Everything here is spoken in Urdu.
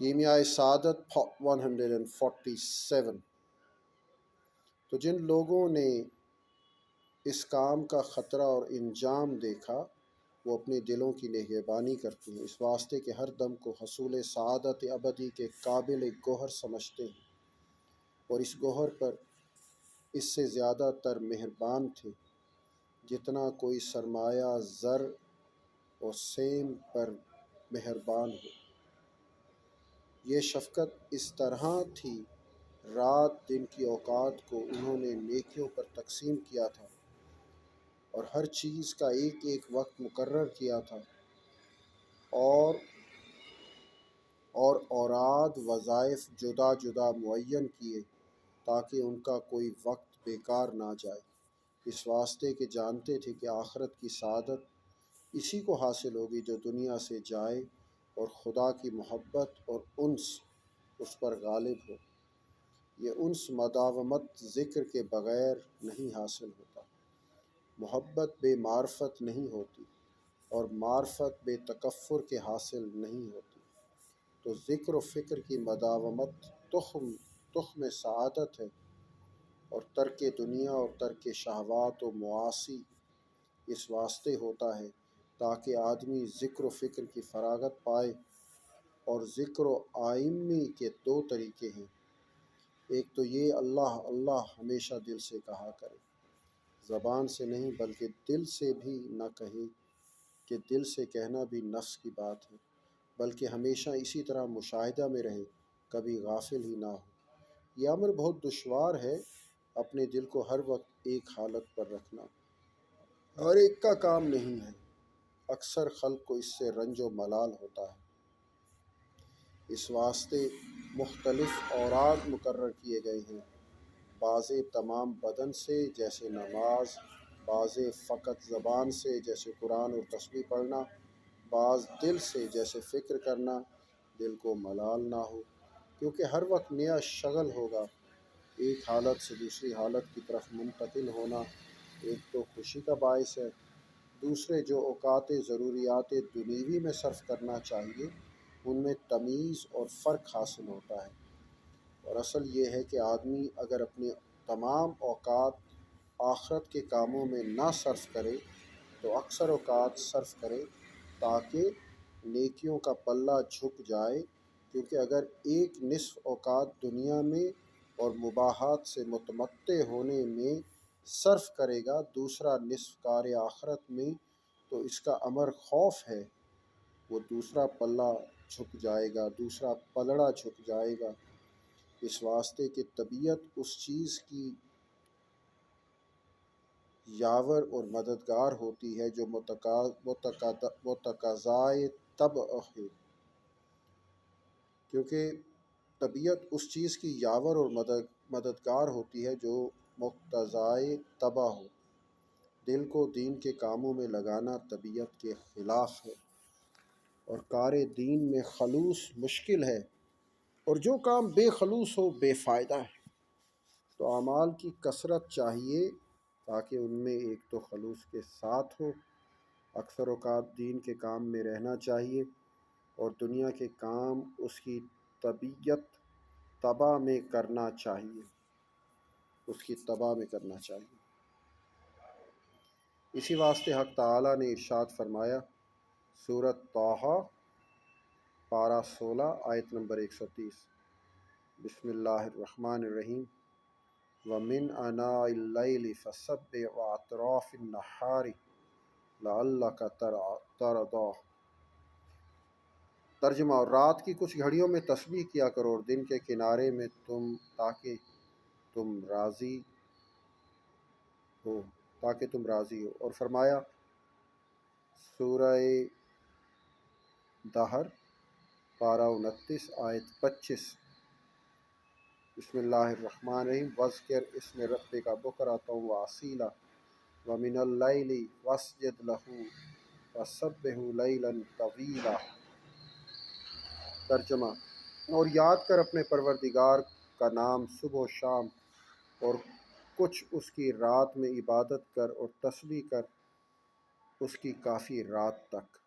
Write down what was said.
کیمیائے سعادت 147۔ تو جن لوگوں نے اس کام کا خطرہ اور انجام دیکھا وہ اپنے دلوں کی نگہبانی کرتے ہیں، اس واسطے کہ ہر دم کو حصول سعادت ابدی کے قابل گوہر سمجھتے ہیں، اور اس گوہر پر اس سے زیادہ تر مہربان تھے جتنا کوئی سرمایہ زر اور سیم پر مہربان ہو۔ یہ شفقت اس طرح تھی، رات دن کی اوقات کو انہوں نے نیکیوں پر تقسیم کیا تھا اور ہر چیز کا ایک ایک وقت مقرر کیا تھا، اور اوراد وظائف جدا جدا معین کیے تاکہ ان کا کوئی وقت بیکار نہ جائے، اس واسطے کہ جانتے تھے کہ آخرت کی سعادت اسی کو حاصل ہوگی جو دنیا سے جائے اور خدا کی محبت اور انس اس پر غالب ہو۔ یہ انس مداومت ذکر کے بغیر نہیں حاصل ہوتا، محبت بے معرفت نہیں ہوتی، اور معرفت بے تکفر کے حاصل نہیں ہوتی۔ تو ذکر و فکر کی مداومت تخم سعادت ہے، اور ترک دنیا اور ترک شہوات و معاصی اس واسطے ہوتا ہے تاکہ آدمی ذکر و فکر کی فراغت پائے۔ اور ذکر و آئمی کے دو طریقے ہیں، ایک تو یہ اللہ اللہ ہمیشہ دل سے کہا کرے، زبان سے نہیں بلکہ دل سے بھی نہ کہے کہ دل سے کہنا بھی نفس کی بات ہے، بلکہ ہمیشہ اسی طرح مشاہدہ میں رہے، کبھی غافل ہی نہ ہو۔ یہ امر بہت دشوار ہے، اپنے دل کو ہر وقت ایک حالت پر رکھنا ہر ایک کا کام نہیں ہے، اکثر خلق کو اس سے رنج و ملال ہوتا ہے۔ اس واسطے مختلف اوراد مقرر کیے گئے ہیں، بعضے تمام بدن سے جیسے نماز، بعضے فقط زبان سے جیسے قرآن اور تسبیح پڑھنا، بعض دل سے جیسے فکر کرنا، دل کو ملال نہ ہو، کیونکہ ہر وقت نیا شغل ہوگا۔ ایک حالت سے دوسری حالت کی طرف منتقل ہونا ایک تو خوشی کا باعث ہے، دوسرے جو اوقات ضروریات دنیوی میں صرف کرنا چاہیے ان میں تمیز اور فرق حاصل ہوتا ہے۔ اور اصل یہ ہے کہ آدمی اگر اپنے تمام اوقات آخرت کے کاموں میں نہ صرف کرے تو اکثر اوقات صرف کرے تاکہ نیکیوں کا پلہ جھک جائے، کیونکہ اگر ایک نصف اوقات دنیا میں اور مباحات سے متمتع ہونے میں صرف کرے گا، دوسرا نصف کار آخرت میں، تو اس کا امر خوف ہے وہ دوسرا پلہ جھک جائے گا، دوسرا پلڑا جھک جائے گا، اس واسطے کہ طبیعت اس چیز کی یاور اور مددگار ہوتی ہے جو متقاضائے طبع ہے، کیونکہ طبیعت اس چیز کی یاور اور مددگار ہوتی ہے جو مقتضائے طبع ہو۔ دل کو دین کے کاموں میں لگانا طبیعت کے خلاف ہے، اور کار دین میں خلوص مشکل ہے، اور جو کام بے خلوص ہو بے فائدہ ہے۔ تو اعمال کی کثرت چاہیے تاکہ ان میں ایک تو خلوص کے ساتھ ہو، اکثر اوقات دین کے کام میں رہنا چاہیے، اور دنیا کے کام اس کی طبع میں کرنا چاہیے، اس کی طبع میں کرنا چاہیے۔ اسی واسطے حق تعالیٰ نے ارشاد فرمایا، سورۃ طٰہٰ پارہ 16 آیت نمبر 130، بسم اللہ الرحمن الرحیم، وَمِنْ آنَاءِ اللَّيْلِ فَسَبِّحْ وَأَطْرَافِ النَّهَارِ لَعَلَّكَ تَرْضَىٰ۔ ترجمہ، اور رات کی کچھ گھڑیوں میں تسبیح کیا کرو اور دن کے کنارے میں تاکہ تم راضی ہو۔ اور فرمایا، سورہ دہر پارہ 29 آیت 25، بسم اللہ الرحمن الرحیم، وَاذْكُرِ اسْمَ رَبِّكَ بُكْرَةً وَأَصِيلًا وَمِنَ اللَّيْلِ فَاسْجُدْ لَهُ وَسَبِّحْهُ لَيْلًا طَوِيلًا۔ ترجمہ، اور یاد کر اپنے پروردگار کا نام صبح و شام، اور کچھ اس کی رات میں عبادت کر اور تسبیح کر اس کی کافی رات تک۔